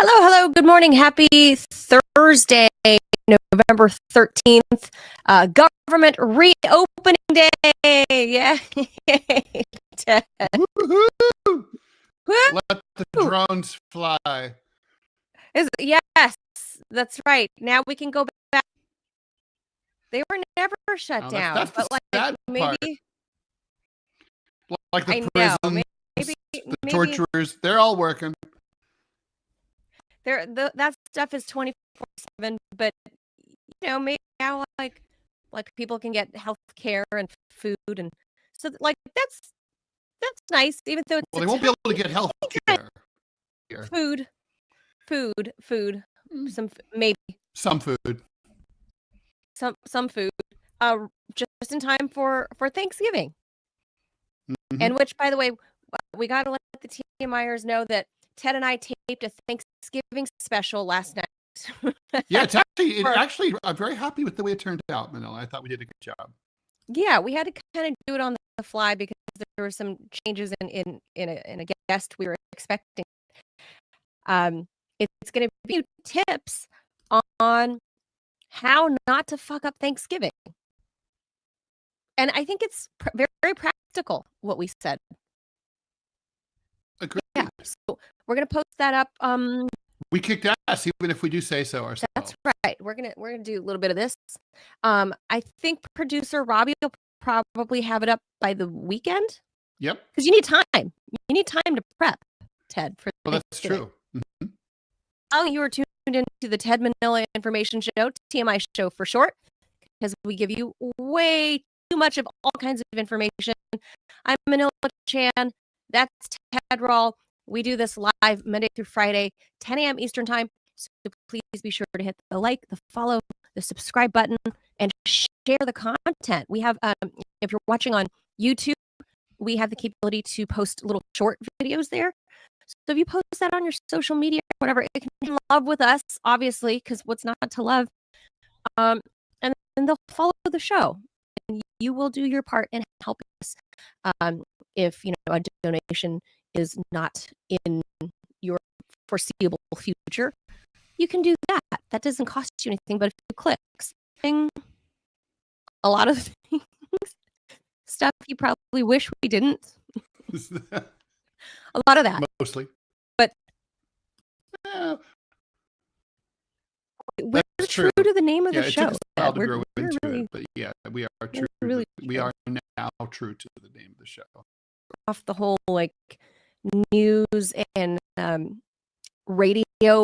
Hello, hello. Good morning. Happy Thursday, November 13th. Government reopening day. Yeah. Ted. Woohoo! Woo! Let the drones fly. Yes, that's right. Now we can go back. They were never shut Oh, down, that's the but sad part. maybe Like the I know. prisons, Maybe the torturers, they're all working. that stuff is 24/7, but maybe now like people can get health care and food, and so like that's nice, even though it's Well, they won't be able to get health care here. food, maybe Some food. some food, just in time for Thanksgiving. Mhm. And which, by the way, we got to let the TMIers know that Ted and I taped a Thanksgiving special last night. Yeah, actually, I'm very happy with the way it turned out, Manila. I thought we did a good job. Yeah, we had to kind of do it on the fly because there were some changes in a guest we were expecting. It's going to be tips on how not to fuck up Thanksgiving, and I think it's very practical what we said. Agreed. Yeah, so we're gonna post that up. We kicked ass, even if we do say so ourselves. That's right. We're gonna do a little bit of this. I think producer Robbie will probably have it up by the weekend. Yep. Because you need time. You need time to prep, Ted. For well, that's true. Mm-hmm. Oh, you were tuned into the Ted Manila Information Show, TMI Show for short, because we give you way too much of all kinds of information. I'm Manila Chan. That's Ted Rall. We do this live Monday through Friday, 10 a.m. Eastern time. So please be sure to hit the like, the follow, the subscribe button, and share the content. We have, if you're watching on YouTube, we have the capability to post little short videos there. So if you post that on your social media, whatever, it can be love with us, obviously, because what's not to love? And then they'll follow the show, and you will do your part in helping us. If a donation is not in your foreseeable future, you can do that. That doesn't cost you anything but a few clicks. A lot of things, stuff you probably wish we didn't. A lot of that. Mostly. But we're true to the name of the show. It took us a while to grow into it, but yeah, we are true. We are now true to the name of the show. Off the whole news and radio,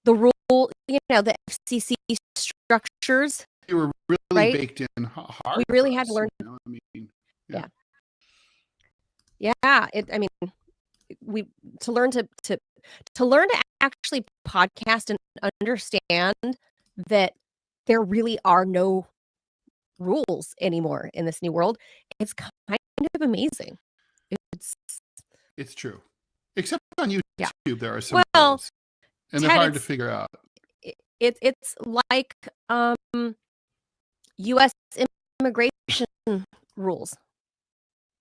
the rule, the FCC structures. They were really baked in hard. We really had to learn. Yeah. To learn to actually podcast and understand that there really are no rules anymore in this new world. It's kind of amazing. It's true. Except on YouTube, there are some rules, and they're hard to figure out. It's like U.S. immigration rules.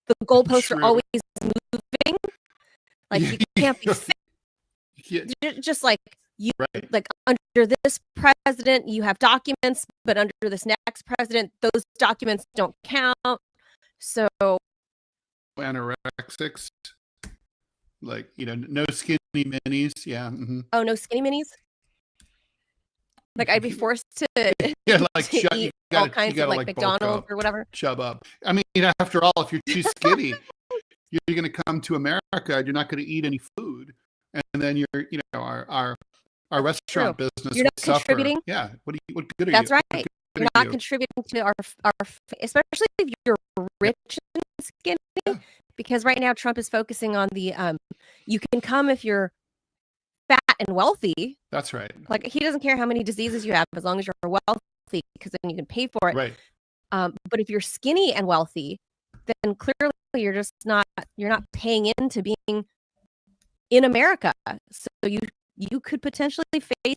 The goalposts are always moving. Like you can't be just like you. Right. Like under this president, you have documents, but under this next president, those documents don't count. So anorexics, like no skinny minis. Yeah. Mm-hmm. Oh, no skinny minis. Like I'd be forced to eat all kinds of like McDonald's or whatever. Chub up. I mean, after all, if you're too skinny, you're going to come to America. You're not going to eat any food, and then our restaurant business. You're not contributing. Yeah. What good are you? That's right. You're not contributing to our, especially if you're rich and skinny. Yeah. Because right now Trump is focusing on the you can come if you're fat and wealthy. That's right. Like he doesn't care how many diseases you have as long as you're wealthy, because then you can pay for it. Right. But if you're skinny and wealthy, then clearly you're just not paying into being in America. So you could potentially face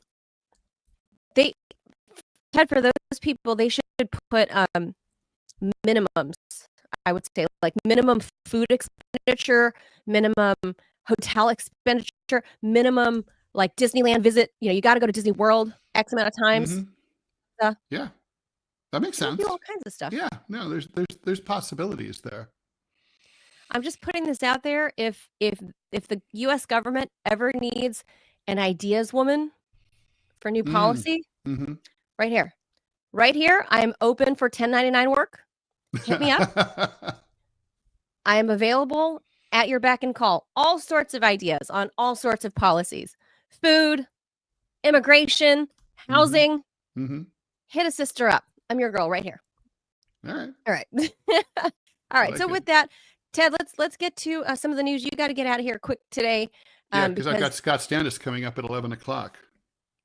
for those people, they should put minimums. I would say like minimum food expenditure, minimum hotel expenditure, minimum like Disneyland visit. You got to go to Disney World X amount of times. Mm-hmm. Yeah, that makes sense. Do all kinds of stuff. Yeah, no, there's possibilities there. I'm just putting this out there. If the U.S. government ever needs an ideas woman for new policy, Mm-hmm. right here, I'm open for 1099 work. Hit me up. I am available at your beck and call. All sorts of ideas on all sorts of policies, food, immigration, housing. Mm-hmm. Hit a sister up. I'm your girl right here. All right. All right. Like so with that, Ted, let's get to some of the news. You got to get out of here quick today. Yeah, because I've got Scott Standis coming up at 11 o'clock.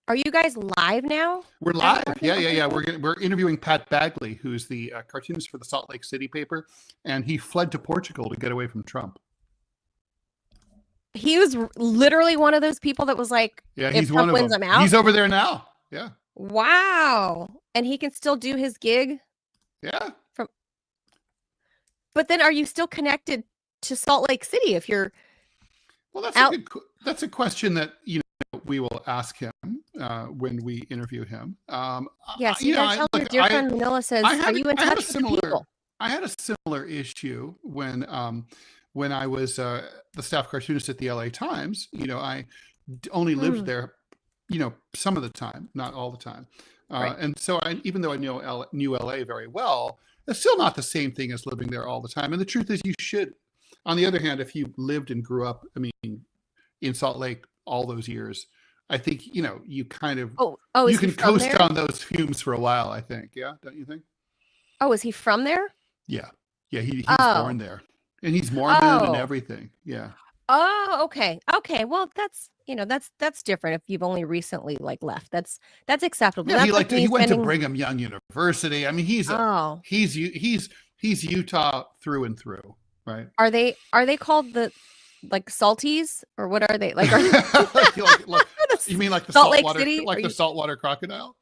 Are you guys live now? We're live. Yeah. We're interviewing Pat Bagley, who's the cartoonist for the Salt Lake City paper, and he fled to Portugal to get away from Trump. He was literally one of those people that was like, yeah, if he's Trump one of wins, them. I'm out. He's over there now. Yeah. Wow. And he can still do his gig. Yeah. But then, are you still connected to Salt Lake City if you're? Well, out? That's a question that we will ask him when we interview him. Yes, you gotta tell your dear friend Manila says, are you in touch with the people? I had a similar issue when I was the staff cartoonist at the LA Times. I only lived there, some of the time, not all the time. Right. And so even though I knew LA very well, it's still not the same thing as living there all the time. And the truth is, you should. On the other hand, if you lived and grew up, in Salt Lake all those years, I think, you kind of, you can coast on those fumes for a while, I think. Yeah. Don't you think? Oh, is he from there? Yeah. Yeah. He's born there, and he's Mormon and everything. Yeah. Oh, okay. Okay. Well, that's, that's different if you've only recently left. That's acceptable. Yeah, that's he went to Brigham Young University. He's Utah through and through, right? Are they called the salties, or what are they? You mean like the Salt Lake saltwater, City? like the saltwater crocodile?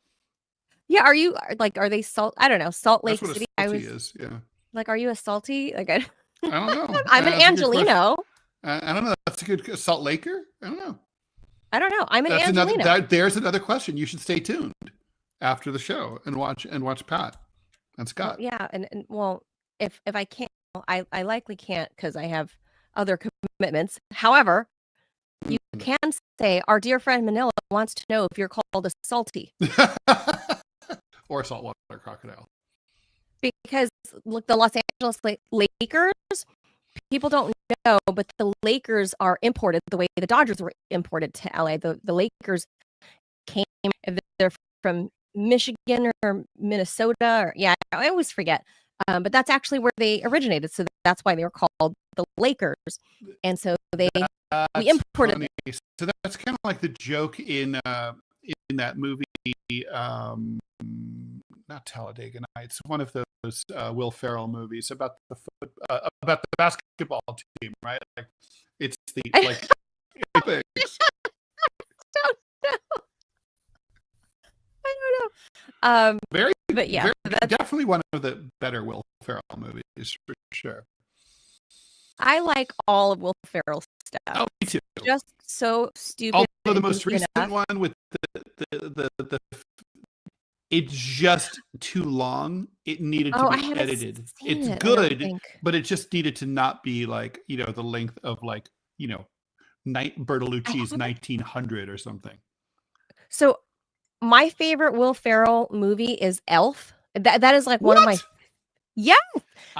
Yeah. Are you are they salt? I don't know. Salt Lake That's what City. A salty is. Yeah. Are you a salty? I don't know. I'm an Angelino. I don't know. That's a good Salt Laker. I don't know. I'm an Angelino. There's another question. You should stay tuned after the show and watch Pat and Scott. Well, yeah, and well, if I can't, I likely can't because I have other commitments. However, you can say our dear friend Manila wants to know if you're called a salty or a saltwater crocodile. Because look, the Los Angeles Lakers. People don't know, but the Lakers are imported the way the Dodgers were imported to LA. The Lakers came, they're from Michigan or Minnesota, I always forget. But that's actually where they originated. So that's why they were called the Lakers. And so we imported. Funny. So that's kind of like the joke in that movie, not Talladega Nights, one of those Will Ferrell movies about the basketball team, right? Like it's the Olympics. I don't know. But yeah, definitely one of the better Will Ferrell movies for sure. I like all of Will Ferrell's stuff. Oh, me too. Just so stupid. Although the most recent one with the it's just too long. It needed to be edited. It's good, but it just needed to not be like, the length of Bertolucci's 1900 or something. So my favorite Will Ferrell movie is Elf. That is like one of my. Yes,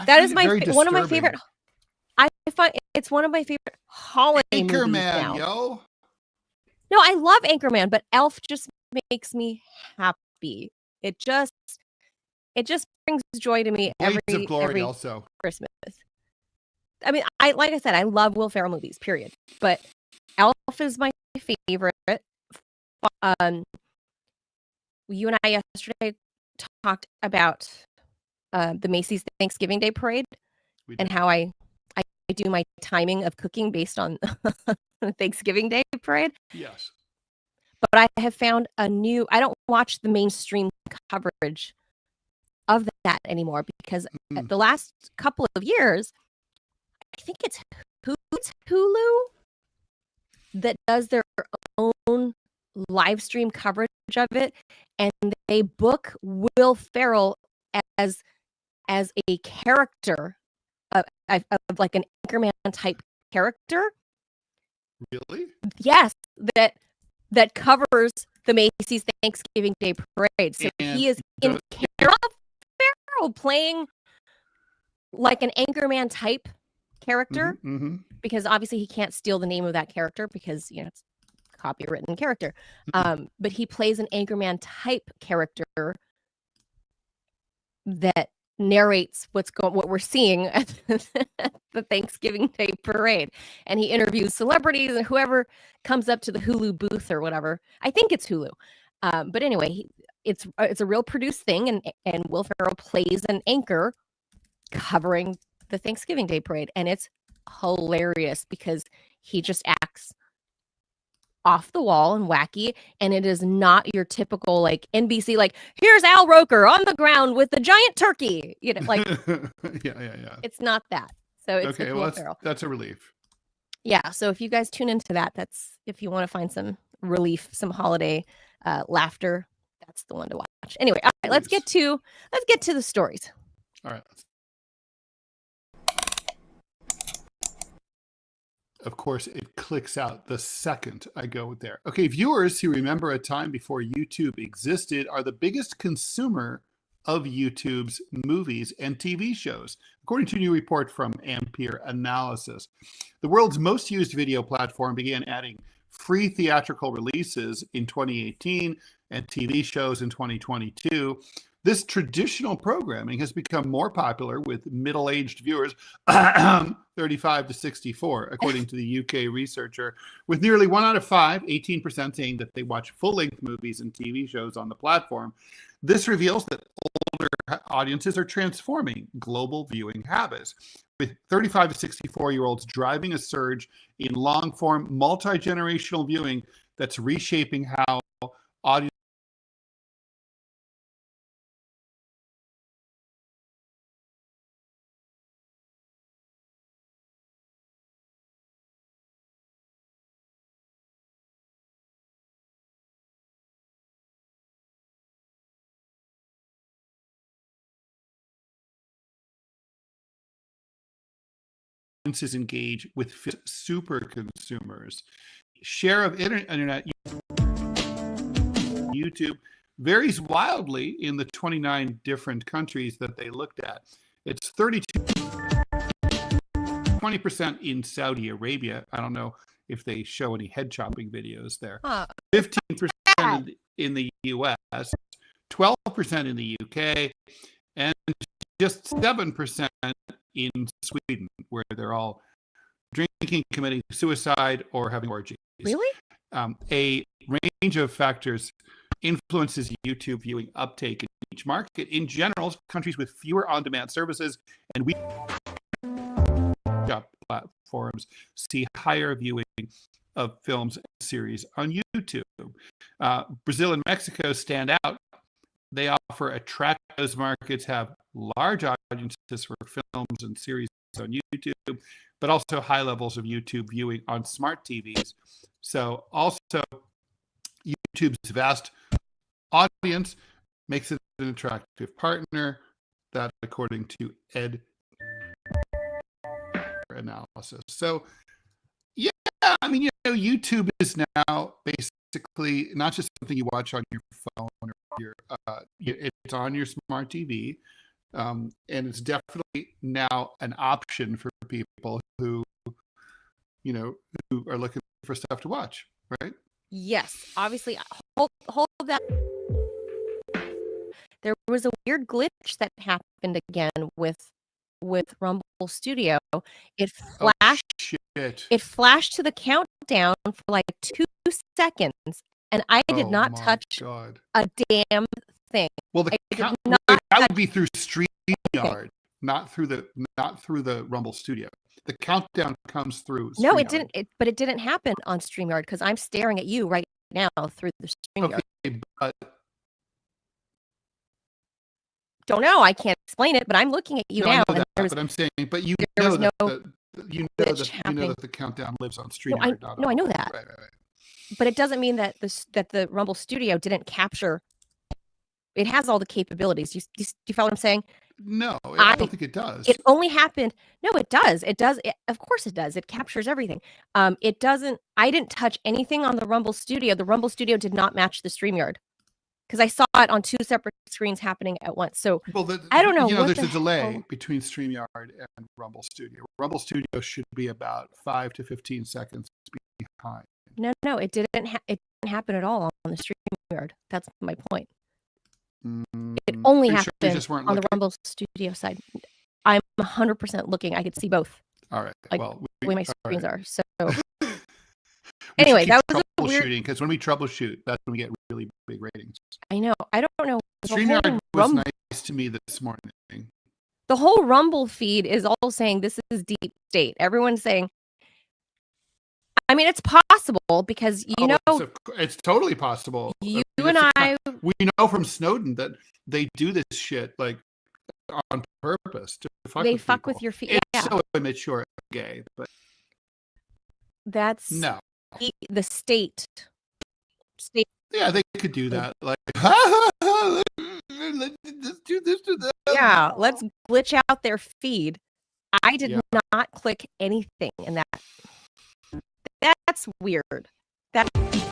that is one of my favorite. I find it's one of my favorite holiday movies now. Yo. No, I love Anchorman, but Elf just makes me happy. It just brings joy to me every Christmas. Like I said, I love Will Ferrell movies, period. But Elf is my favorite. You and I yesterday talked about the Macy's Thanksgiving Day Parade and how I do my timing of cooking based on the Thanksgiving Day Parade. Yes. But I have found I don't watch the mainstream coverage of that anymore because the last couple of years, I think it's Hulu that does their own live stream coverage of it, and they book Will Ferrell as a character of like an Anchorman type character. Really? Yes, that covers the Macy's Thanksgiving Day Parade. So And he is in care of Ferrell playing like an Anchorman type character, because obviously he can't steal the name of that character because, you know, it's a copywritten character. But he plays an Anchorman type character that narrates what we're seeing at the Thanksgiving Day Parade, and he interviews celebrities and whoever comes up to the Hulu booth or whatever. I think it's Hulu, but anyway, it's a real produced thing, and Will Ferrell plays an anchor covering the Thanksgiving Day Parade, and it's hilarious because he just acts off the wall and wacky, and it is not your typical like NBC, like, here's Al Roker on the ground with the giant turkey, you know, like yeah. It's not that. So it's okay. Well, that's a relief. Yeah. So if you guys tune into that, that's if you want to find some relief, some holiday laughter, that's the one to watch. Anyway, all right, let's get to the stories. All right. Of course, it clicks out the second I go there. Okay, viewers who remember a time before YouTube existed are the biggest consumer of YouTube's movies and TV shows, according to a new report from Ampere Analysis. The world's most used video platform began adding free theatrical releases in 2018 and TV shows in 2022. This traditional programming has become more popular with middle-aged viewers, 35 to 64, according to the UK researcher, with nearly 1 out of 5, 18%, saying that they watch full-length movies and TV shows on the platform. This reveals that older audiences are transforming global viewing habits, with 35 to 64-year-olds driving a surge in long-form, multi-generational viewing that's reshaping how audiences engage with super consumers. Share of internet YouTube varies wildly in the 29 different countries that they looked at. It's 20% in Saudi Arabia. I don't know if they show any head chopping videos there. 15% in the US, 12% in the UK, and just 7% in Sweden, where they're all drinking, committing suicide, or having orgies. Really? A range of factors influences YouTube viewing uptake in each market. In general, countries with fewer on-demand services and weak platforms see higher viewing of films and series on YouTube. Brazil and Mexico stand out. They offer attractive, those markets have large audiences for films and series on YouTube, but also high levels of YouTube viewing on smart TVs. So also YouTube's vast audience makes it an attractive partner, that according to Ed Analysis. So yeah, I mean, you know, YouTube is now basically not just something you watch on your phone or your it's on your smart TV, and it's definitely now an option for people who, you know, who are looking for stuff to watch, right? Yes, obviously. Hold that. There was a weird glitch that happened again with Rumble Studio. It flashed. It flashed to the countdown for like 2 seconds, and I did not touch a damn thing. Well, that would be through StreamYard, not through the Rumble Studio. The countdown comes through StreamYard. No, it didn't. But it didn't happen on StreamYard because I'm staring at you right now through the StreamYard. Okay, but don't know. I can't explain it, but I'm looking at you now. I know that, but I'm saying, but you know that the countdown lives on StreamYard. I know that. Right. but it doesn't mean that the Rumble Studio didn't capture. It has all the capabilities. Do you follow what I'm saying? No, I don't think it does. It only happened. No, it does. It does. Of course it does. It captures everything. It doesn't. I didn't touch anything on the Rumble Studio. The Rumble Studio did not match the StreamYard because I saw it on two separate screens happening at once. So I don't know. There's a delay between StreamYard and Rumble Studio. Rumble Studio should be about 5 to 15 seconds behind. No, it didn't. It didn't happen at all on the StreamYard. That's my point. It only happened on the Rumble Studio side. I'm 100% looking. I could see both. All right. Like well, the way my screens are. So anyway, that was troubleshooting because when we troubleshoot, that's when we get really big ratings. I know. I don't know. StreamYard was nice to me this morning. The whole Rumble feed is all saying this is deep state. Everyone's saying. I mean, it's possible because it's totally possible. You and I, we know from Snowden that they do this shit like on purpose to fuck they with fuck people. with your feed. It's so immature and gay, but that's no the state. Yeah, they could do that. Like, let's do this to them. Yeah, let's glitch out their feed. I did not click anything in that. That's weird. That that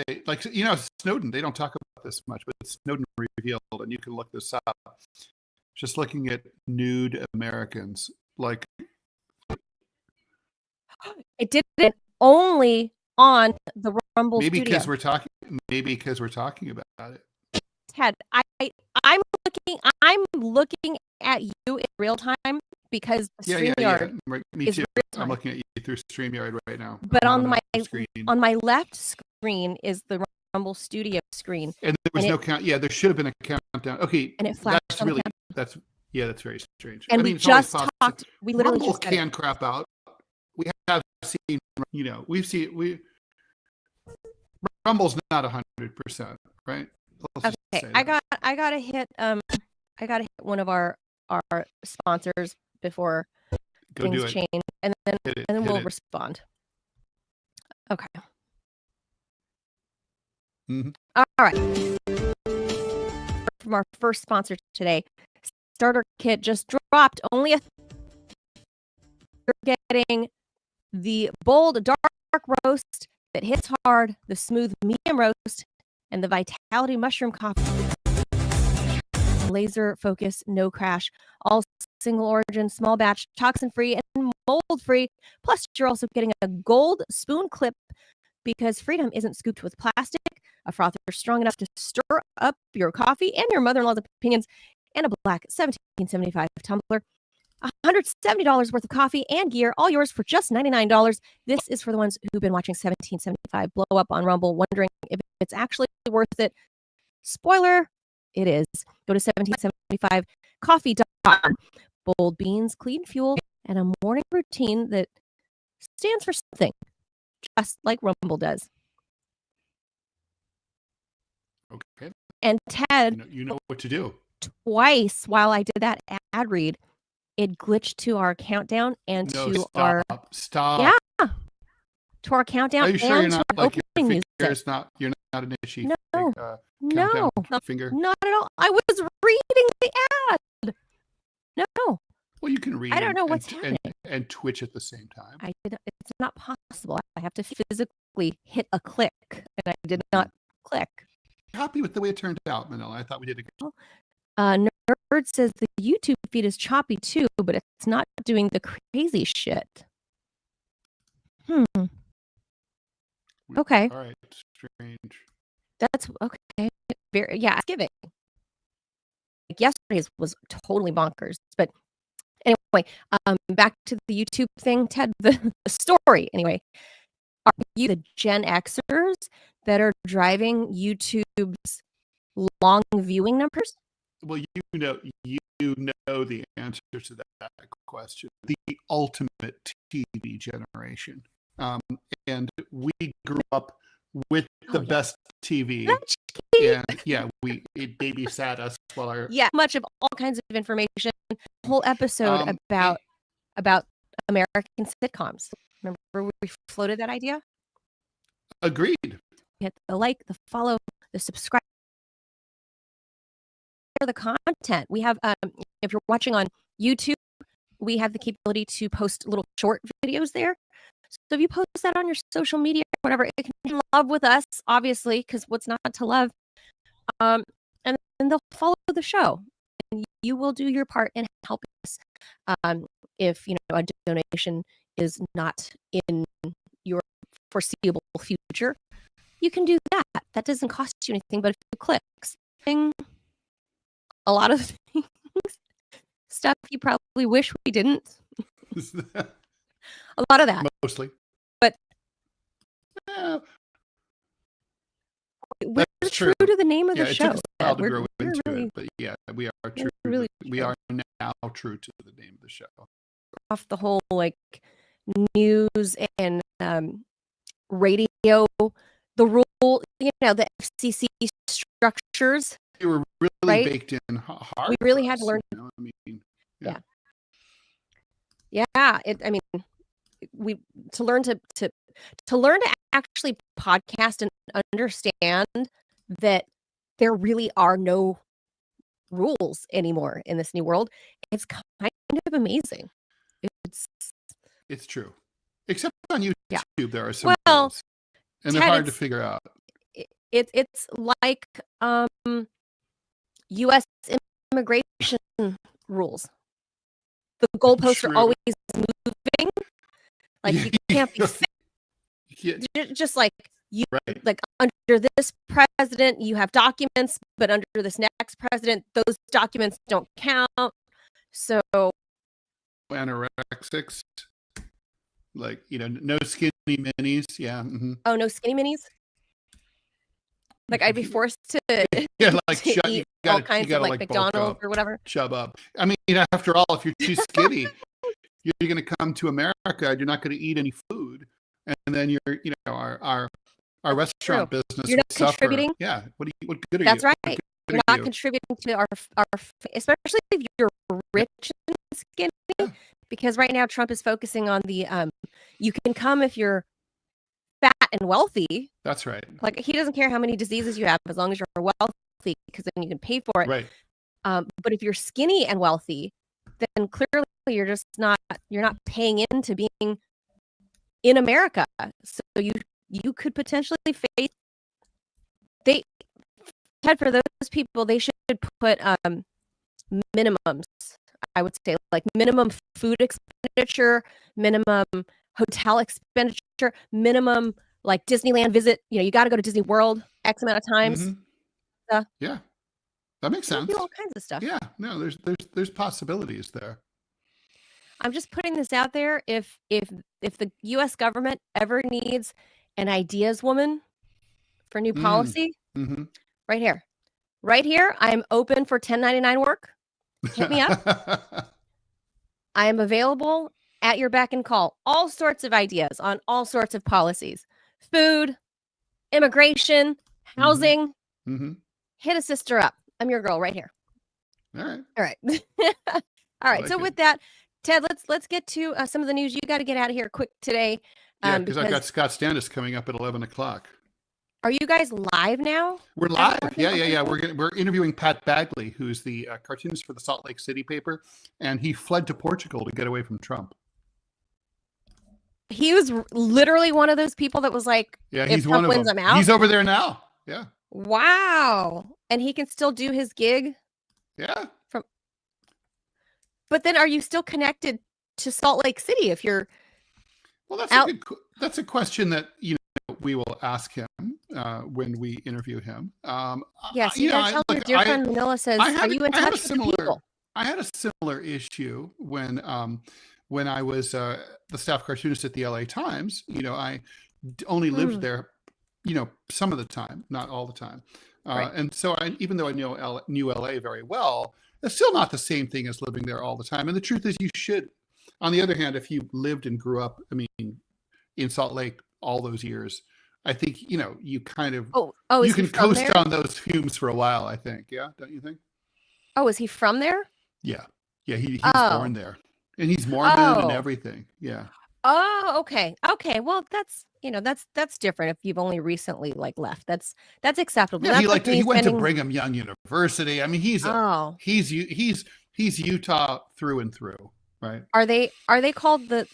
they Snowden. They don't talk about this much, but Snowden revealed, and you can look this up. Just looking at nude Americans, like it didn't only on the Rumble maybe Studio. because we're talking about it. Ted, I'm looking at you in real time because the StreamYard Me too. I'm looking at you through StreamYard right now. But on my left screen is the Rumble Studio screen. And there was no count. Yeah, there should have been a countdown. Okay, and it flashed. That's very strange. And we just talked. We literally Rumble just can crap out. We have seen. Rumble's not 100%, right? Okay, I gotta hit one of our sponsors before things change, and then we'll respond. Okay. Mm-hmm. All right. From our first sponsor today, starter kit just dropped. You're getting the bold dark roast that hits hard, the smooth medium roast, and the vitality mushroom coffee. Laser focus, no crash, all single origin, small batch, toxin free, and mold free. Plus, you're also getting a gold spoon clip because Freedom isn't scooped with plastic, a frother strong enough to stir up your coffee and your mother-in-law's opinions, and a black 1775 tumbler. $170 worth of coffee and gear, all yours for just $99. This is for the ones who've been watching 1775 blow up on Rumble, wondering if it's actually worth it. Spoiler, it is. Go to 1775coffee.com. Bold beans, clean fuel, and a morning routine that stands for something, just like Rumble does. Okay. And Ted, you know what to do. Twice while I did that ad read, it glitched to our countdown and stop. Yeah. To our countdown. Are you sure you're not like your music. You're not an itchy no, finger? Not at all. I was reading the ad. No. Well, you can read. I don't know what's happening. And twitch at the same time. It's not possible. I have to physically hit a click, and I did not click. Happy with the way it turned out, Manila. I thought we did a good. Nerd says the YouTube feed is choppy too, but it's not doing the crazy shit. Okay. All right. Strange. That's okay. It's giving. Like yesterday's was totally bonkers. But anyway, back to the YouTube thing, Ted, the story. Anyway, are you the Gen Xers that are driving YouTube's long viewing numbers? Well, you know the answer to that question. The ultimate TV generation. And we grew up with the best TV. And it babysat us while much of all kinds of information. Whole episode about American sitcoms. Remember we floated that idea? Agreed. Hit the like, the follow, the subscribe, the content. We have, if you're watching on YouTube, we have the capability to post little short videos there. So if you post that on your social media, whatever, it can be love with us, obviously, because what's not to love? And then they'll follow the show, and you will do your part in helping us. If a donation is not in your foreseeable future, you can do that. That doesn't cost you anything but a few clicks. A lot of things, stuff you probably wish we didn't. A lot of that. Mostly. But we're That's true true. to the name of Yeah, the it show. took us a while to We're grow into really, it, but yeah, we are true. really We are now true to the name of the show. off the whole news and radio, the rule, the FCC structures. We were really right? baked in hard. We really for had us, to learn. I mean, Yeah. To learn to actually podcast and understand that there really are no rules anymore in this new world. It's kind of amazing. It's true. Except on YouTube, Yeah. there are some rules, and they're hard to figure out. It's like U.S. immigration rules. The goalposts are always moving. Like you can't be just like you. Right. Like under this president, you have documents, but under this next president, those documents don't count. So anorexics, like no skinny minis. Yeah. Mm-hmm. Oh, no skinny minis. Like I'd be forced to to eat all kinds of like McDonald's or whatever. Chub up. I mean, after all, if you're too skinny, you're going to come to America. You're not going to eat any food, and then our restaurant business. You're not contributing. Yeah. What good are you? That's right. You're not contributing to our, especially if you're rich and skinny, because right now Trump is focusing on the you can come if you're fat and wealthy. That's right. Like he doesn't care how many diseases you have as long as you're wealthy, because then you can pay for it. Right. But if you're skinny and wealthy, then clearly you're not paying into being in America. So you could potentially face for those people, they should put minimums. I would say like minimum food expenditure, minimum hotel expenditure, minimum like Disneyland visit. You got to go to Disney World X amount of times. Mm-hmm. Yeah, that makes sense. Do all kinds of stuff. Yeah, no, there's possibilities there. I'm just putting this out there. If the U.S. government ever needs an ideas woman for new policy, right here, I'm open for 1099 work. Hit me up. I am available at your beck and call. All sorts of ideas on all sorts of policies: food, immigration, housing. Hit a sister up. I'm your girl right here. All right. All right. So with that, Ted, let's get to some of the news. You got to get out of here quick today. Yeah, because I've got Scott Standis coming up at 11 o'clock. Are you guys live now? We're live. Yeah. We're interviewing Pat Bagley, who's the cartoonist for the Salt Lake City paper, and he fled to Portugal to get away from Trump. He was literally one of those people that was like, "Yeah, he's one of them. I'm out." He's over there now. Yeah. Wow. And he can still do his gig. Yeah. But then, are you still connected to Salt Lake City if you're? Well, that's a question that we will ask him when we interview him. Yes, you tell your dear friend Manila says, "Are you in touch with the people?" I had a similar issue when I was the staff cartoonist at the LA Times. I only lived there, some of the time, not all the time, and so even though I knew LA very well, it's still not the same thing as living there all the time. And the truth is, you should. On the other hand, if you lived and grew up, in Salt Lake all those years, I think you kind of you can coast on those fumes for a while. I think, yeah, don't you think? Oh, is he from there? Yeah, he's born there, and he's Mormon and everything. Yeah. Oh, okay. Okay. Well, that's, that's different if you've only recently like left. That's acceptable. Yeah, That's like me he went to spending. Brigham Young University. I mean, Oh, he's Utah through and through, right? are they called the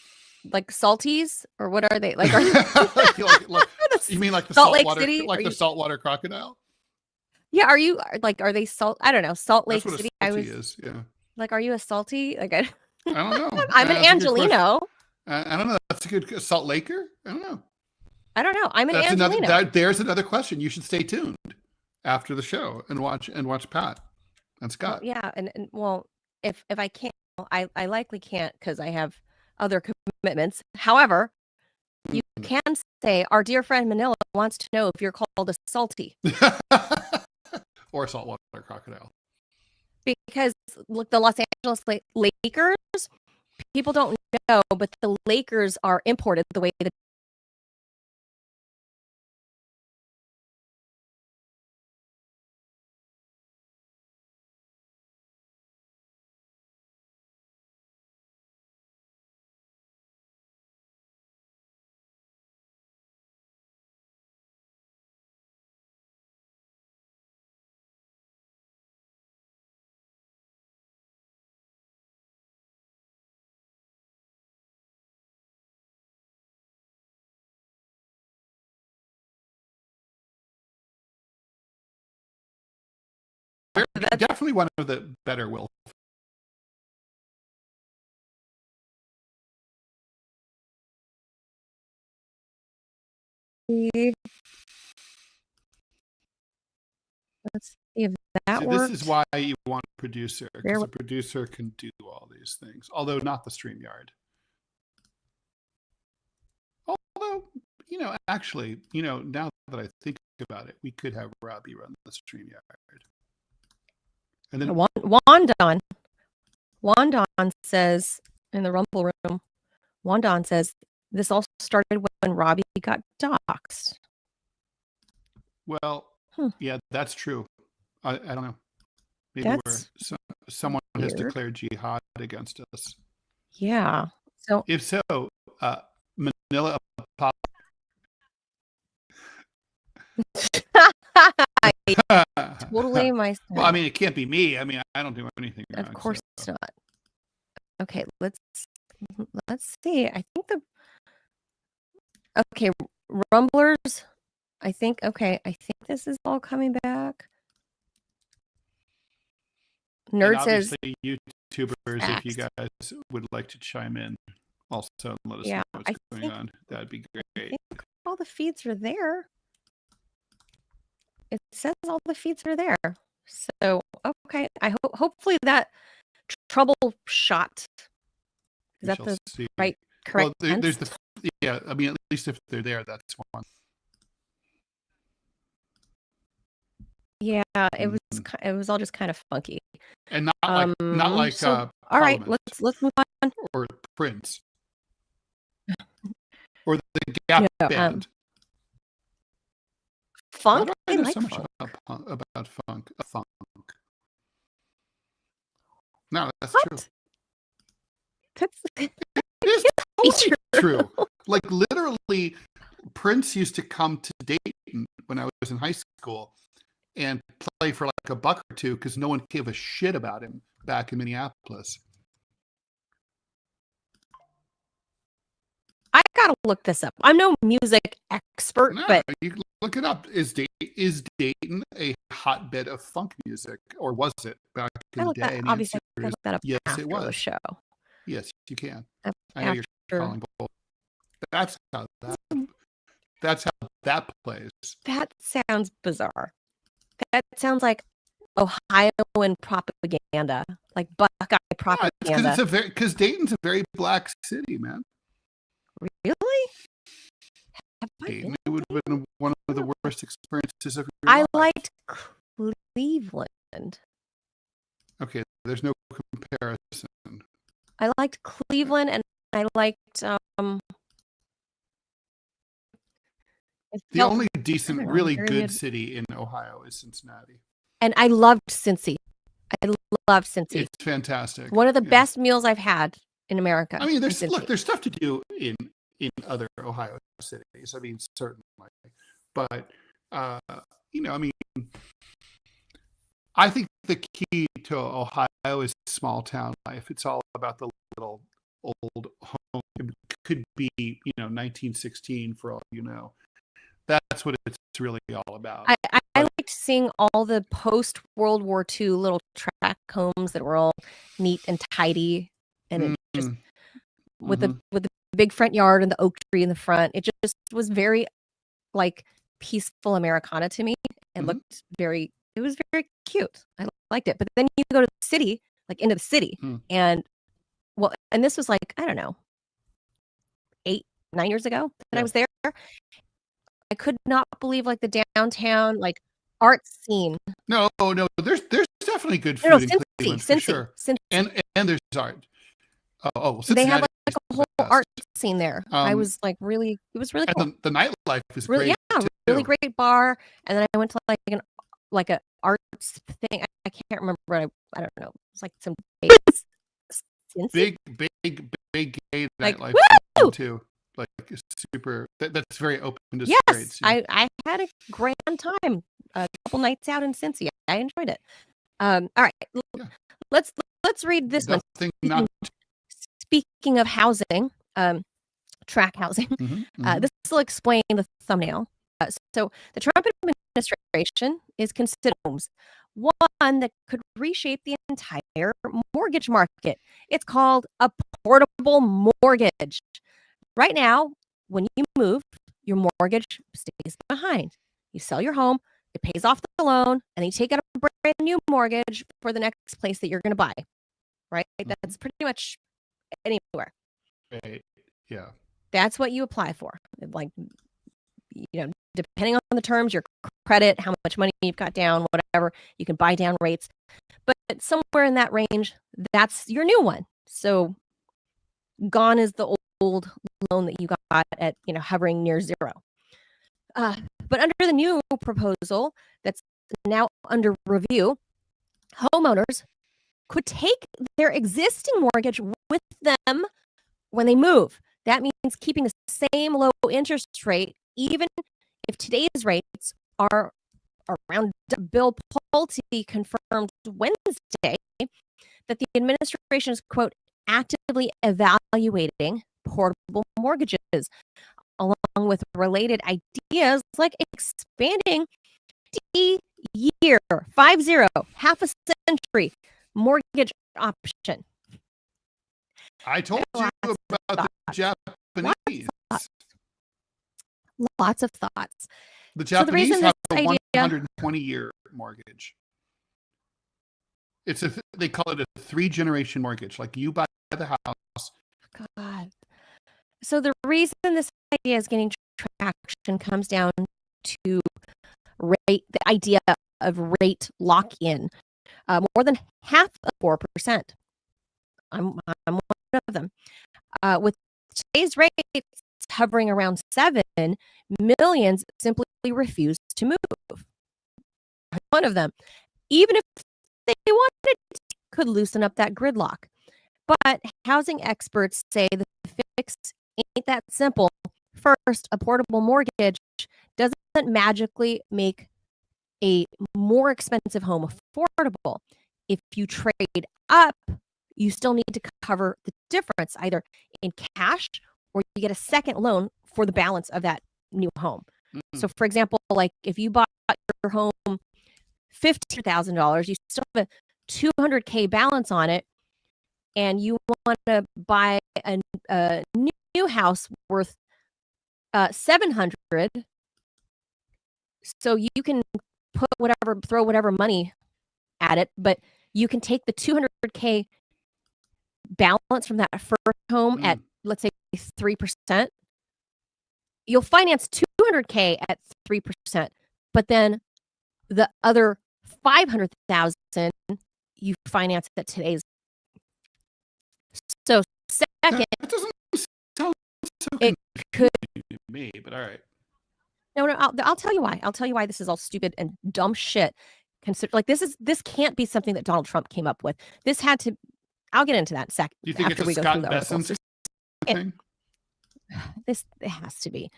like salties or what are they? Like are they You mean like the Salt Lake saltwater, City? like the saltwater crocodile? Yeah, are they salt? I don't know. Salt That's Lake what a City. salty is. Yeah. Like, are you a salty? Like I don't know. I'm an That's a good question. Angelino. I don't know. That's a good Salt Laker. I don't know. I don't know. I'm an That's Angelino. there's another question. You should stay tuned after the show and watch Pat and Scott. Well, yeah, and well, if I can't, I likely can't because I have other commitments. However, you can say our dear friend Manila wants to know if you're called a salty. Or a saltwater crocodile. Because look, the Los Angeles Lakers, people don't know, but the Lakers are imported the way that They're definitely one of the better Will. let's see if that See, works. this is why you want a producer, because a producer can do all these things, although not the StreamYard. Although, actually, now that I think about it, we could have Robbie run the StreamYard. And then Wandon says in the Rumble Room, Wandon says this all started when Robbie got doxxed. Well, yeah, that's true. I don't know. Maybe someone has declared jihad against us. Yeah. So if so, Manila. Totally my. Well, I mean, it can't be me. I mean, I don't do anything wrong. Of course it's not. Okay, let's see. I think okay, Rumblers. I think this is all coming back. Nerd says YouTubers, if you guys would like to chime in also and let us know what's going on, that'd be great. I think all the feeds are there. It says all the feeds are there. So, okay. I hopefully that troubleshot. Is that the correct? Well, there's I mean, at least if they're there, that's one. Yeah, it was all just kind of funky. And not like all right, let's move on. Or Prince. Or the Gap Band. Funk? I know so much about funk. No, that's true. It is totally true. Like literally, Prince used to come to Dayton when I was in high school and play for like $1 or $2 because no one gave a shit about him back in Minneapolis. I gotta look this up. I'm no music expert, but you look it up. Is Dayton a hotbed of funk music, or was it back in the day? Obviously, I look that up. Yes, after it was. The show. Yes, you can. I know you're calling both. That's how that plays. That sounds bizarre. That sounds like Ohioan propaganda, like Buckeye propaganda. Because Dayton's a very black city, man. Really? Dayton, it would have been one of the worst experiences of your life. I liked Cleveland. Okay, there's no comparison. I liked Cleveland, and I liked the only decent, really good city in Ohio is Cincinnati. And I loved Cincy. I loved Cincy. It's fantastic. One of the best meals I've had in America. I mean, in Cincy. there's stuff to do in other Ohio cities. I mean, certainly, but I mean, I think the key to Ohio is small town life. It's all about the little old home. It could be 1916 for all you know. That's what it's really all about. I liked seeing all the post World War II little tract homes that were all neat and tidy, and it just with the big front yard and the oak tree in the front. It just was very like peaceful Americana to me. It looked very. It was very cute. I liked it. But then you go to the city, like into the city, and this was like, I don't know, 8-9 years ago that I was there. I could not believe like the downtown like art scene. No, there's definitely good food in Cleveland for sure. And there's art. They have like a whole art scene there. I was like it was really cool. And the nightlife is really, great. Yeah, too. really great bar. And then I went to like an arts thing. I can't remember what I don't know. It's like some big gay nightlife too. Like super. That's very open to straights. I had a grand time. A couple nights out in Cincy. I enjoyed it. All right, let's read this one. Speaking of housing, track housing. This will explain the thumbnail. So the Trump administration is considering homes, one that could reshape the entire mortgage market. It's called a portable mortgage. Right now, when you move, your mortgage stays behind. You sell your home, it pays off the loan, and then you take out a brand new mortgage for the next place that you're going to buy. Right? That's pretty much anywhere. Right. Yeah. That's what you apply for. Like, depending on the terms, your credit, how much money you've got down, whatever, you can buy down rates. But somewhere in that range, that's your new one. So gone is the old loan that you got at, hovering near zero. But under the new proposal that's now under review, homeowners could take their existing mortgage with them when they move. That means keeping the same low interest rate, even if today's rates are around. Bill Pulte confirmed Wednesday that the administration is, quote, actively evaluating portable mortgages, along with related ideas like expanding D-year, 50, half a century mortgage option. I told you about the Japanese. Lots of thoughts. The Japanese have a 120-year mortgage. They call it a 3-generation mortgage. Like you buy the house. God. So the reason this idea is getting traction comes down to the idea of rate lock-in. More than half of 4%. I'm one of them. With today's rates hovering around 7, millions simply refuse to move. One of them, even if they wanted to, could loosen up that gridlock. But housing experts say the fix ain't that simple. First, a portable mortgage doesn't magically make a more expensive home affordable. If you trade up, you still need to cover the difference, either in cash or you get a second loan for the balance of that new home. So, for example, like if you bought your home $15,000, you still have a $200K balance on it, and you want to buy a new house worth $700. So you can throw whatever money at it, but you can take the $200K balance from that first home at, let's say, 3%. You'll finance $200K at 3%, but then the other $500,000 you finance at today's. So second, that doesn't sound so it could to me, but all right. No, I'll tell you why. I'll tell you why this is all stupid and dumb shit. This can't be something that Donald Trump came up with. This had to I'll get into that second. Do you think after it's we a go Scott through the article. Bessent thing? This it has to be.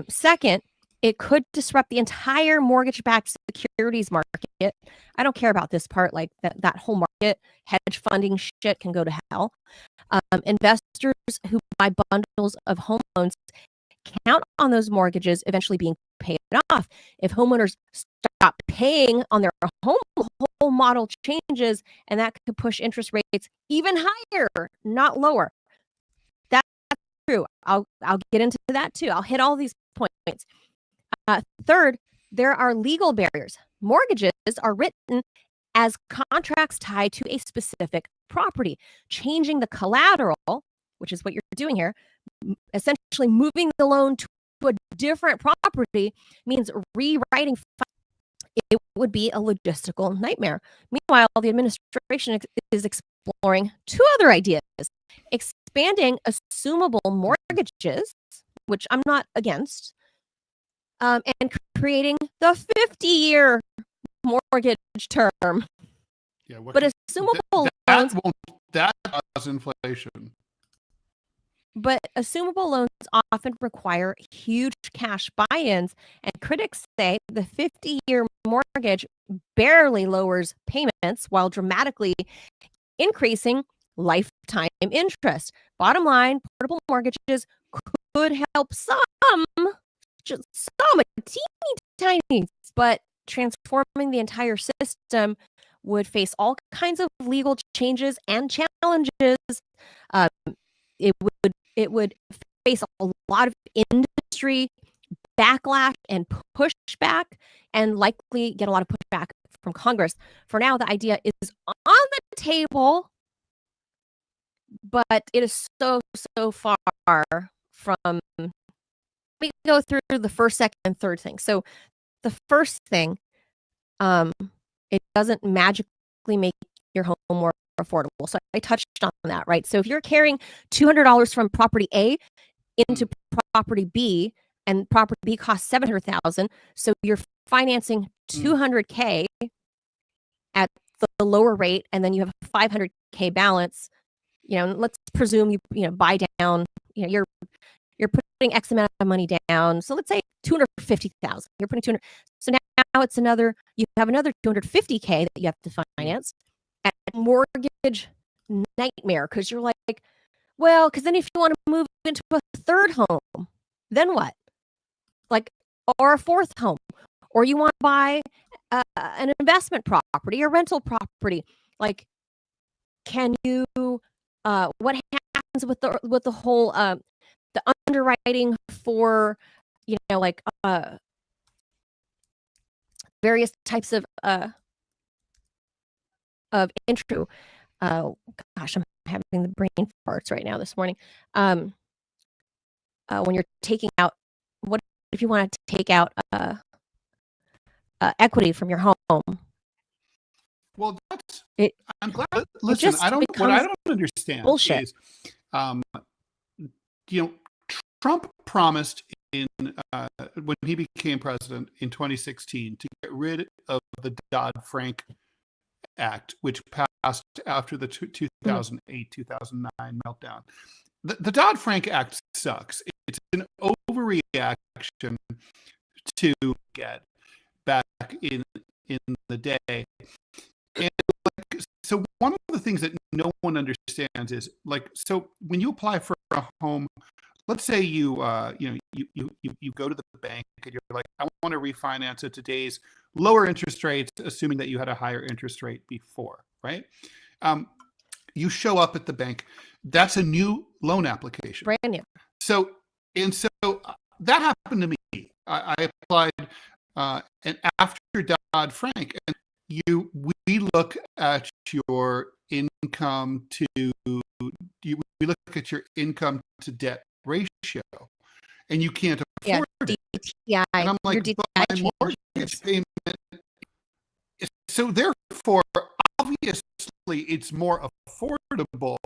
Second, it could disrupt the entire mortgage-backed securities market. I don't care about this part, like that whole market, hedge funding shit can go to hell. Investors who buy bundles of home loans count on those mortgages eventually being paid off. If homeowners stop paying on their home, the whole model changes, and that could push interest rates even higher, not lower. That's true. I'll get into that too. I'll hit all these points. Third, there are legal barriers. Mortgages are written as contracts tied to a specific property. Changing the collateral, which is what you're doing here, essentially moving the loan to a different property, means rewriting. It would be a logistical nightmare. Meanwhile, the administration is exploring two other ideas: expanding assumable mortgages, which I'm not against, and creating the 50-year mortgage term. Yeah, but assumable loans that cause inflation. But assumable loans often require huge cash buy-ins, and critics say the 50-year mortgage barely lowers payments while dramatically increasing lifetime interest. Bottom line, portable mortgages could help some, just some, teeny tiny, but transforming the entire system would face all kinds of legal changes and challenges. It would face a lot of industry backlash and pushback, and likely get a lot of pushback from Congress. For now, the idea is on the table, but it is so far from. Let me go through the first, second, and third thing. So the first thing, it doesn't magically make your home more affordable. So I touched on that, right? So if you're carrying $200 from property A into property B, and property B costs $700,000, so you're financing $200K at the lower rate, and then you have a $500K balance. Let's presume you buy down. You're putting X amount of money down. So let's say $250,000. You're putting 200. So now it's you have another $250K that you have to finance. At mortgage nightmare, because you're like, well, because then if you want to move into a third home, then what? Or a fourth home, or you want to buy an investment property or rental property. Can you? What happens with the whole the underwriting for various types of intro. Gosh, I'm having the brain farts right now this morning. When you're taking out, what if you want to take out equity from your home? Well, that's it. I'm glad. Listen, what I don't understand bullshit. Is, Trump promised when he became president in 2016 to get rid of the Dodd-Frank Act, which passed after the 2008-2009 meltdown. The Dodd-Frank Act sucks. It's an overreaction to get back in the day. And so one of the things that no one understands is so when you apply for a home, let's say you go to the bank and you're like, I want to refinance at today's lower interest rates, assuming that you had a higher interest rate before, right? You show up at the bank. That's a new loan application. Brand new. So that happened to me. I applied, and after Dodd-Frank, and we look at your income we look at your income to debt ratio, and you can't afford it. DTI, and I'm like, but my mortgage payment. So therefore, obviously, it's more affordable.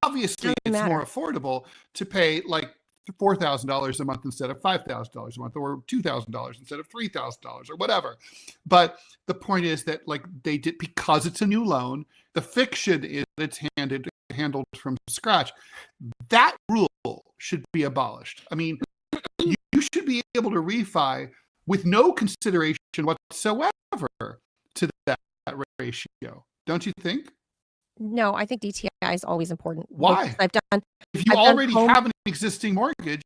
Obviously, it's more affordable to pay $4,000 a month instead of $5,000 a month, or $2,000 instead of $3,000 or whatever. But the point is that they did, because it's a new loan, The fiction is that it's handled from scratch. That rule should be abolished. I mean, you should be able to refi with no consideration whatsoever to that ratio. Don't you think? No, I think DTI is always important. Why? I've done. If you already have an existing mortgage,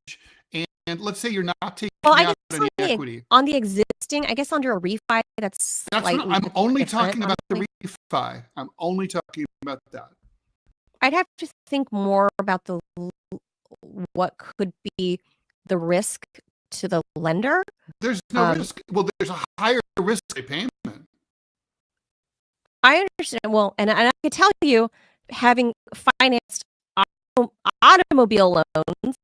and let's say you're not taking out any equity on the existing, I guess under a refi, that's I'm only talking about the refi. I'm only talking about that. I'd have to think more about what could be the risk to the lender. There's no risk. Well, there's a higher risk payment. I understand. Well, and I can tell you, having financed automobile loans,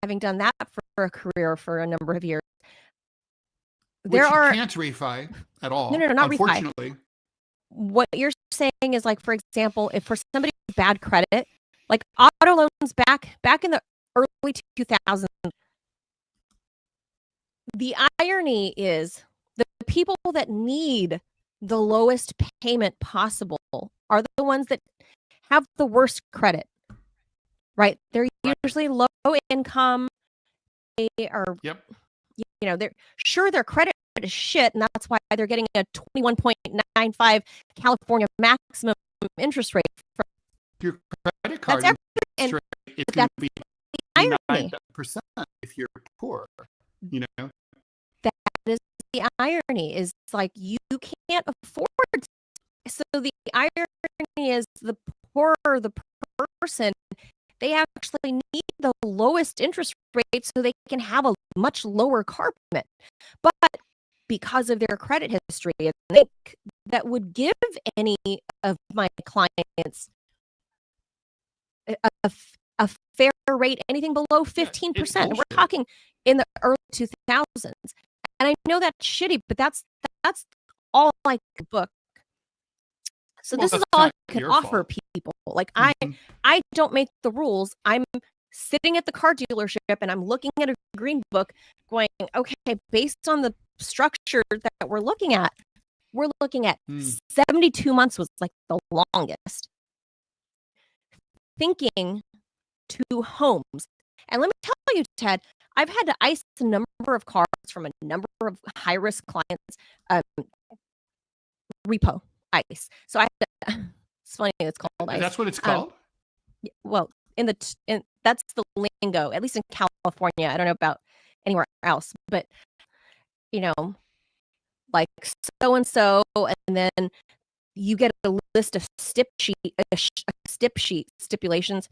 having done that for a career for a number of years, you can't refi at all. No, not unfortunately. Refi. What you're saying is, like, for example, if for somebody with bad credit, like auto loans back in the early 2000s, the irony is the people that need the lowest payment possible are the ones that have the worst credit, right? They're usually low income. They are, their credit is shit, and that's why they're getting a 21.95 California maximum interest rate. Your credit card interest rate is going to be 9% if you're poor. That is the irony. Is like you can't afford. So the irony is the poorer the person, they actually need the lowest interest rate so they can have a much lower car payment. But because of their credit history, I think that would give any of my clients a fair rate, anything below 15%. We're talking in the early 2000s. And I know that's shitty, but that's all I could book. So this is all I can offer people. Like I don't make the rules. I'm sitting at the car dealership and I'm looking at a green book going, okay, based on the structure that we're looking at 72 months was like the longest. Thinking to homes. And let me tell you, Ted, I've had to ice a number of cars from a number of high-risk clients, repo ice. So I had to, it's funny it's called ice. That's what it's called? Well, that's the lingo, at least in California. I don't know about anywhere else, but like so-and-so, and then you get a list of stip sheet stipulations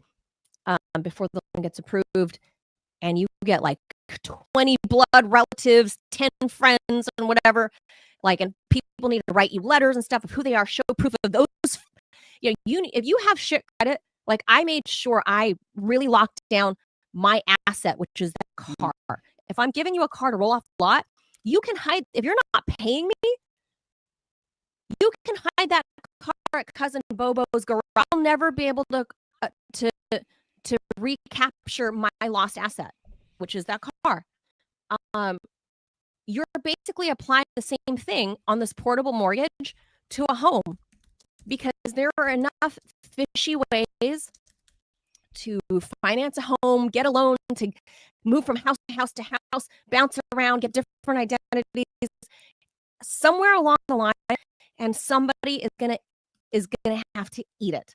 before the loan gets approved, and you get like 20 blood relatives, 10 friends, and whatever. Like, and people need to write you letters and stuff of who they are, show proof of those. If you have shit credit, like I made sure I really locked down my asset, which is that car. If I'm giving you a car to roll off the lot, you can hide. If you're not paying me, you can hide that car at Cousin Bobo's garage. I'll never be able to recapture my lost asset, which is that car. You're basically applying the same thing on this portable mortgage to a home, because there are enough fishy ways to finance a home, get a loan, to move from house to house to house, bounce around, get different identities. Somewhere along the line, and somebody is gonna have to eat it.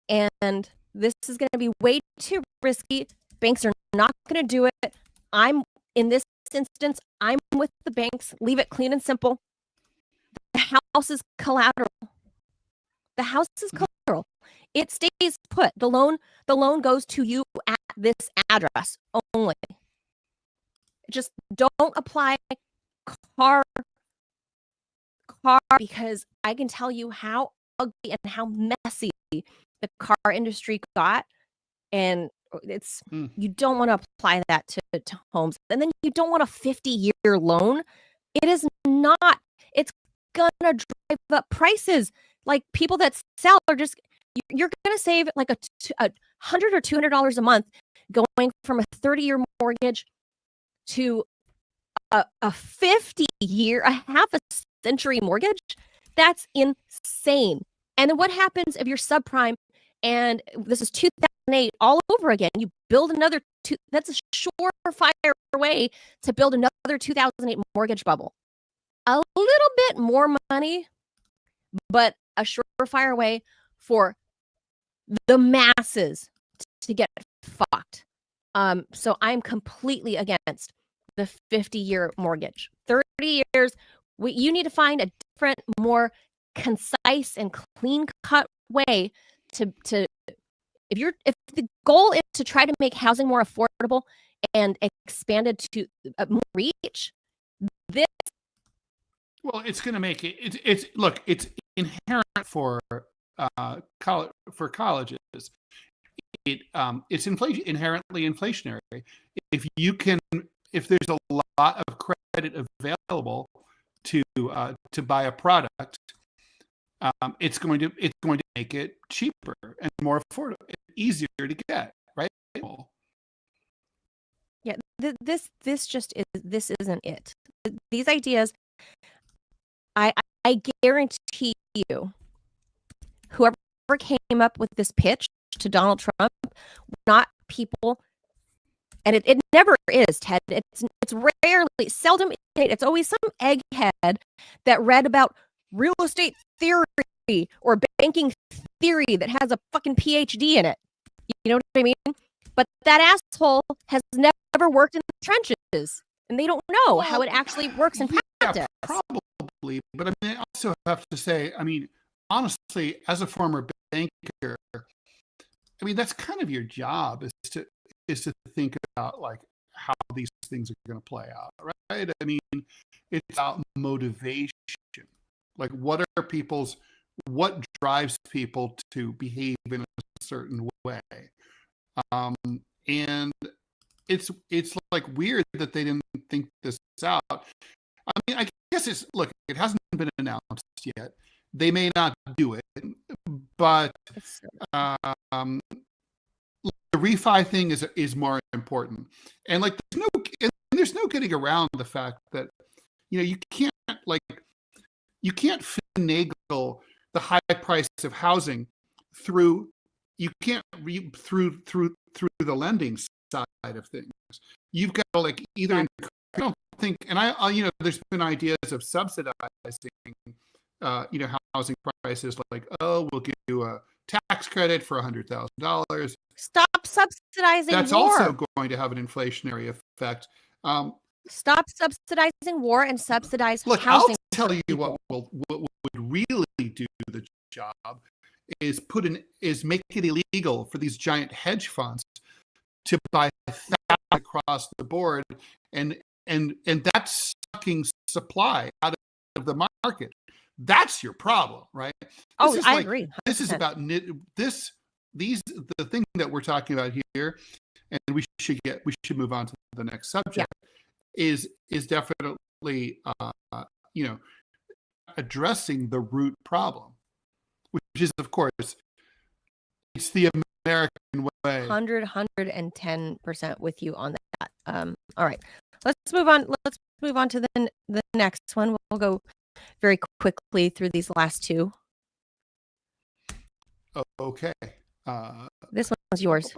And this is gonna be way too risky. Banks are not gonna do it. In this instance, I'm with the banks. Leave it clean and simple. The house is collateral. The house is collateral. It stays put. The loan goes to you at this address only. Just don't apply car, because I can tell you how ugly and how messy the car industry got, and it's you don't want to apply that to homes. And then you don't want a 50-year loan. It is not. It's gonna drive up prices. Like, people that sell are just, you're gonna save like a $100 or $200 a month going from a 30-year mortgage to a 50-year, a half a century mortgage. That's insane. And then what happens if you're subprime and this is 2008 all over again? You build another that's a surefire way to build another 2008 mortgage bubble. A little bit more money, but a surefire way for the masses to get fucked. So I'm completely against the 50-year mortgage. 30 years, you need to find a different, more concise and clean-cut way to if the goal is to try to make housing more affordable and expanded to more reach, this. Well, it's going to make it. It's inherent for colleges. It's inherently inflationary. If there's a lot of credit available to buy a product, it's going to make it cheaper and more affordable, easier to get, right? Yeah, this isn't it. These ideas, I guarantee you, whoever came up with this pitch to Donald Trump, not people, and it never is, Ted. It's seldom, it's always some egghead that read about real estate theory or banking theory that has a fucking PhD in it. You know what I mean? But that asshole has never worked in the trenches, and they don't know how it actually works in practice. Probably, but I mean, I also have to say, I mean, honestly, as a former banker, I mean, that's kind of your job is to think about like how these things are going to play out, right? I mean, it's about motivation. Like, what drives people to behave in a certain way? And it's like weird that they didn't think this out. I mean, I guess it hasn't been announced yet. They may not do it, but the refi thing is more important. And like there's no getting around the fact that you can't finagle the high price of housing through the lending side of things. You've got to like either I don't think, and I there's been ideas of subsidizing housing prices, like, oh, we'll give you a tax credit for $100,000. Stop subsidizing That's war. also going to have an inflationary effect. Stop subsidizing war and subsidize look, housing. I'll tell you what would really do the job is make it illegal for these giant hedge funds to buy across the board, and that's sucking supply out of the market. That's your problem, right? I agree. 100%. This is about the thing that we're talking about here, and we should move on to the next subject. Yeah. Is definitely addressing the root problem, which is, of course, it's the American way. 110% with you on that. All right, let's move on. Let's move on to the next one. We'll go very quickly through these last two. Okay. This one's yours.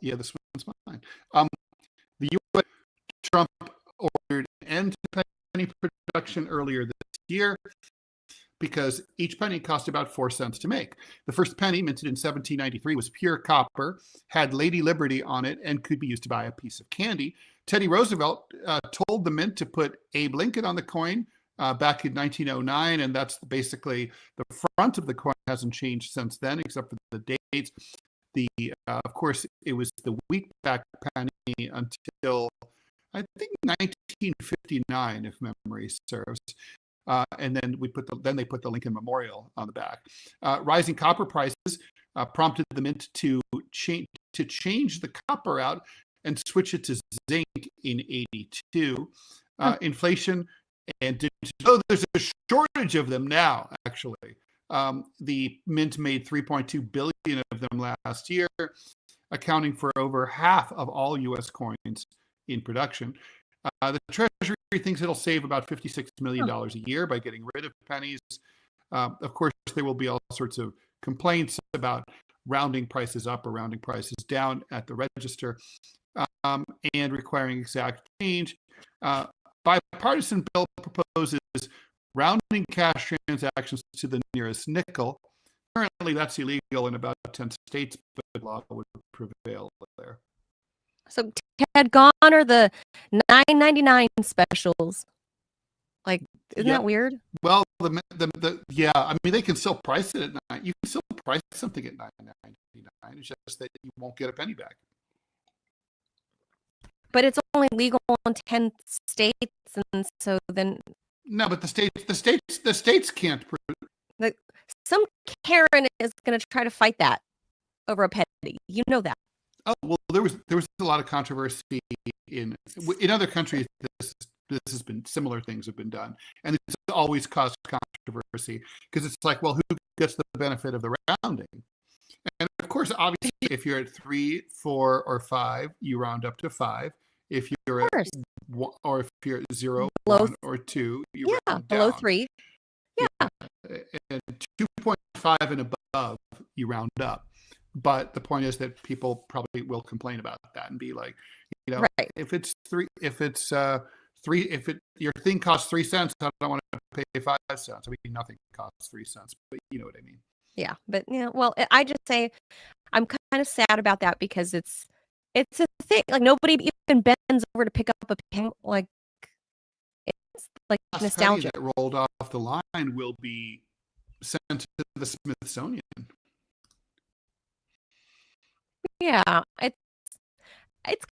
Yeah, this one's mine. The U.S. Trump ordered an end to penny production earlier this year because each penny cost about 4 cents to make. The first penny, minted in 1793, was pure copper, had Lady Liberty on it, and could be used to buy a piece of candy. Teddy Roosevelt told the mint to put Abe Lincoln on the coin back in 1909, and that's basically the front of the coin hasn't changed since then, except for the dates. Of course, it was the wheatback penny until I think 1959, if memory serves. And then they put the Lincoln Memorial on the back. Rising copper prices prompted the mint to change the copper out and switch it to zinc in '82. Inflation and there's a shortage of them now. Actually, the mint made 3.2 billion of them last year, accounting for over half of all U.S. coins in production. The Treasury thinks it'll save about $56 million a year by getting rid of pennies. Of course, there will be all sorts of complaints about rounding prices up or rounding prices down at the register, and requiring exact change. Bipartisan bill proposes rounding cash transactions to the nearest nickel. Currently, that's illegal in about 10 states, but the law would prevail there. So, Ted, gone are the $9.99 specials. Like, isn't that weird? Well, yeah, I mean, they can still price it at $9. You can still price something at $9.99. It's just that you won't get a penny back. But it's only legal in 10 states, and so then no. But the states can't. Some Karen is going to try to fight that over a penny. You know that. Oh well, there was a lot of controversy in other countries. This has been, similar things have been done, and it's always caused controversy because it's like, well, who gets the benefit of the rounding? And of course, obviously, if you're at 3, 4, or 5, you round up to 5. If you're at 1, or if you're at 0, below 1, or 2, you round below down. 3. Yeah. And 2.5 and above, you round up. But the point is that people probably will complain about that and be like, if it's 3, if it's 3, if your thing costs 3 cents, I don't want to pay 5 cents. I mean, nothing costs 3 cents, but you know what I mean. Yeah, but well, I just say I'm kind of sad about that because it's a thing. Like nobody even bends over to pick up a pen. Like it's like nostalgia. That rolled off the line will be sent to the Smithsonian. Yeah, it's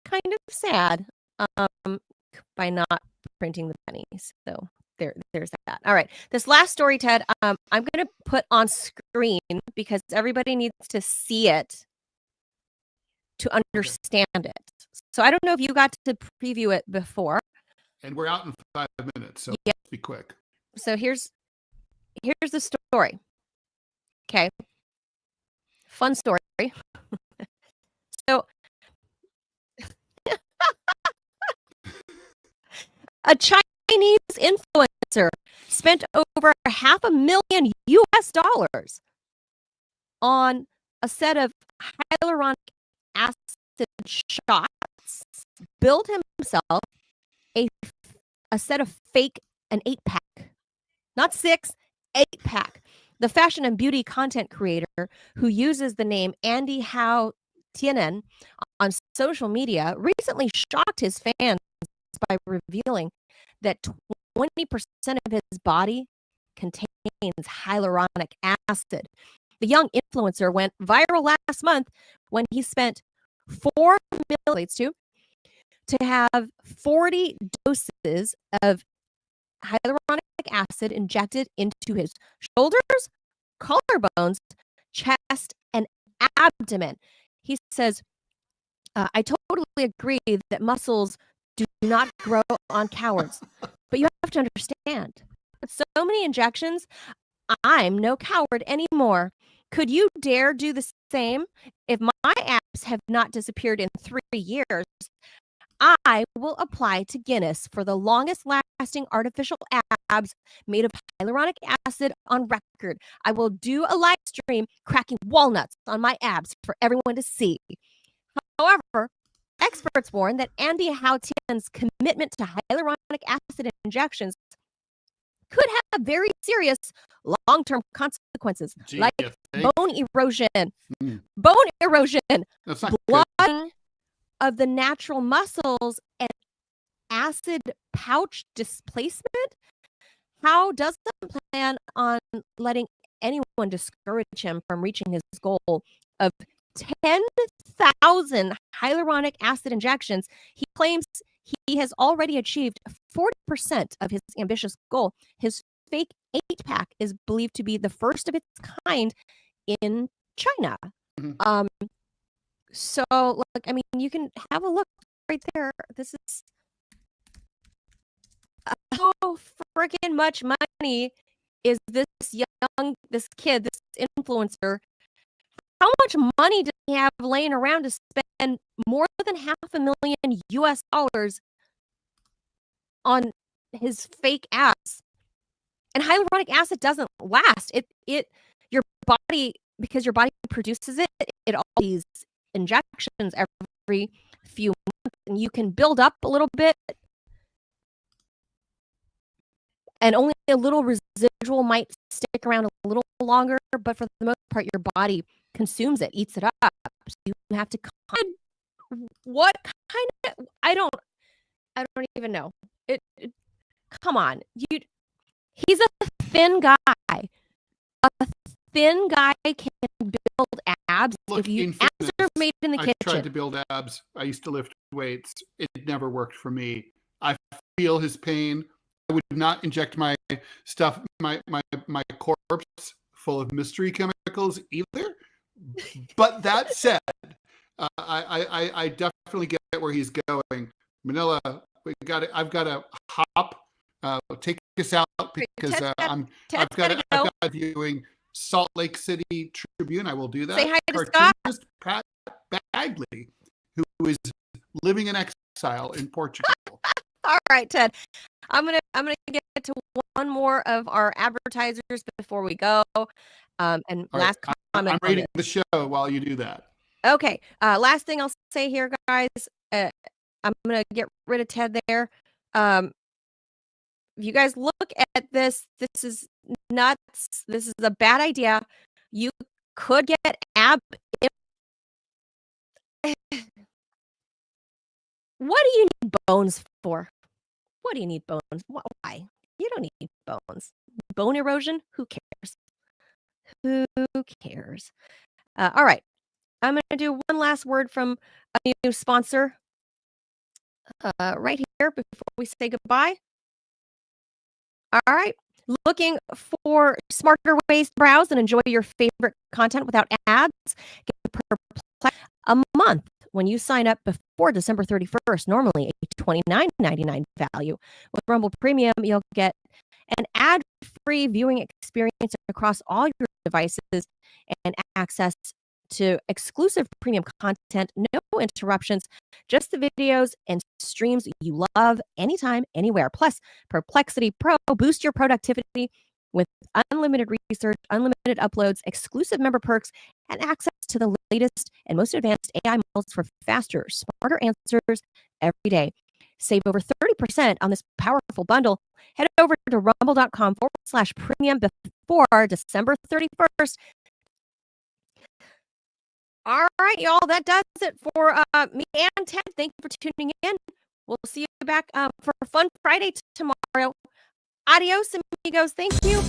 kind of sad by not printing the pennies. So there's that. All right, this last story, Ted, I'm going to put on screen because everybody needs to see it to understand it. So I don't know if you got to preview it before. And we're out in 5 minutes, so yeah. Be quick. So here's the story. Okay. Fun story. So a Chinese influencer spent over $500,000 US on a set of hyaluronic acid shots, built himself a set of fake, an 8-pack, not 6, 8-pack. The fashion and beauty content creator who uses the name Andy Hao Tianen on social media recently shocked his fans by revealing that 20% of his body contains hyaluronic acid. The young influencer went viral last month when he spent $4 million to have 40 doses of hyaluronic acid injected into his shoulders, collarbones, chest, and abdomen. He says, I totally agree that muscles do not grow on cowards, but you have to understand, with so many injections, I'm no coward anymore. Could you dare do the same? If my abs have not disappeared in 3 years, I will apply to Guinness for the longest lasting artificial abs made of hyaluronic acid on record. I will do a live stream cracking walnuts on my abs for everyone to see. However, experts warn that Andy Hao Tianen's commitment to hyaluronic acid injections could have very serious long-term consequences, like bone erosion, blood of the natural muscles, and acid pouch displacement. How does the plan on letting anyone discourage him from reaching his goal of 10,000 hyaluronic acid injections? He claims he has already achieved 40% of his ambitious goal. His fake 8-pack is believed to be the first of its kind in China. Mm-hmm. So, look, I mean, you can have a look right there. This is how freaking much money is this kid, this influencer? How much money does he have laying around to spend more than $500,000 US on his fake abs? And hyaluronic acid doesn't last. Your body, because your body produces it all these injections every few months, and you can build up a little bit, and only a little residual might stick around a little longer, but for the most part, your body consumes it, eats it up. So you have to what kind of I don't even know. Come on. He's a thin guy. A thin guy can build abs. Look, if you in abs fitness, are made in the kitchen. I tried to build abs. I used to lift weights. It never worked for me. I feel his pain. I would not inject my stuff, my corpse full of mystery chemicals either. But that said, I definitely get where he's going. Manila, I've got to hop. Take us out because I've got viewing Salt Lake City Tribune. I will do that. Say hi to Scott. Pat Bagley, who is living in exile in Portugal. All right, Ted. I'm gonna get to one more of our advertisers before we go. And last comment. I'm rating the show while you do that. Okay. Last thing I'll say here, guys. I'm gonna get rid of Ted there. If you guys look at this is nuts. This is a bad idea. You could get What do you need bones for? What do you need bones? Why? You don't need bones. Bone erosion? Who cares? Who cares? All right. I'm going to do one last word from a new sponsor right here before we say goodbye. All right. Looking for smarter ways to browse and enjoy your favorite content without ads? Get Perplex a month when you sign up before December 31st, normally a $29.99 value. With Rumble Premium, you'll get an ad-free viewing experience across all your devices and access to exclusive premium content, no interruptions, just the videos and streams you love anytime, anywhere. Plus, Perplexity Pro boosts your productivity with unlimited research, unlimited uploads, exclusive member perks, and access to the latest and most advanced AI models for faster, smarter answers every day. Save over 30% on this powerful bundle. Head over to rumble.com/premium before December 31st. All right, y'all, that does it for me and Ted. Thank you for tuning in. We'll see you back for Fun Friday tomorrow. Adios, amigos. Thank you.